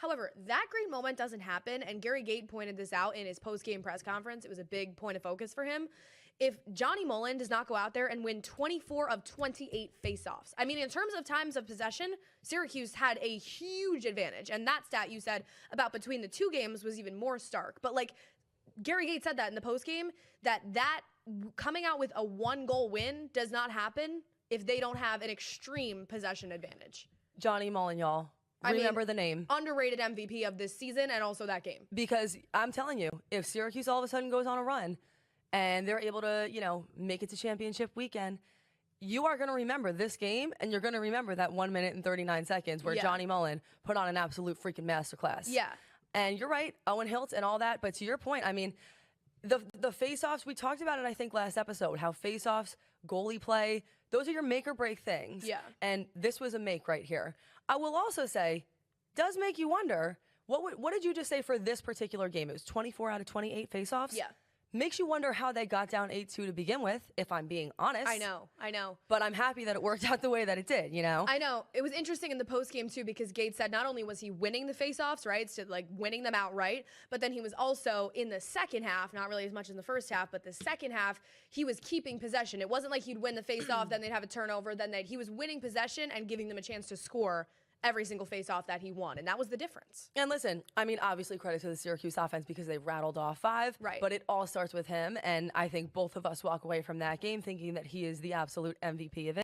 However, that great moment doesn't happen, and Gary Gait pointed this out in his post-game press conference. It was a big point of focus for him. If Johnny Mullen does not go out there and win 24 of 28 faceoffs, I mean, in terms of times of possession, Syracuse had a huge advantage. And that stat you said about between the two games was even more stark. But like Gary Gait said that in the postgame, that coming out with a 1-goal win does not happen if they don't have an extreme possession advantage. Johnny Mullen, y'all. Remember the name. Underrated MVP of this season and also that game. Because I'm telling you, if Syracuse all of a sudden goes on a run and they're able to, make it to championship weekend, you are going to remember this game, and you're going to remember that 1 minute and 39 seconds where Johnny Mullen put on an absolute freaking masterclass. Yeah. And you're right, Owen Hiltz and all that. But to your point, I mean, the face-offs, we talked about it, I think, last episode, how face-offs, goalie play, those are your make or break things. Yeah. And this was a make right here. I will also say, does make you wonder, what did you just say for this particular game? It was 24 out of 28 face-offs? Yeah. Makes you wonder how they got down 8-2 to begin with, if I'm being honest. I know. But I'm happy that it worked out the way that it did, I know. It was interesting in the postgame, too, because Gait said not only was he winning the faceoffs, right, so like winning them outright, but then he was also in the second half, not really as much in the first half, but the second half, he was keeping possession. It wasn't like he'd win the faceoff, then they'd have a turnover, he was winning possession and giving them a chance to score every single face-off that he won, and that was the difference. And listen, I mean, obviously credit to the Syracuse offense because they rattled off 5, right? But it all starts with him, and I think both of us walk away from that game thinking that he is the absolute MVP of it.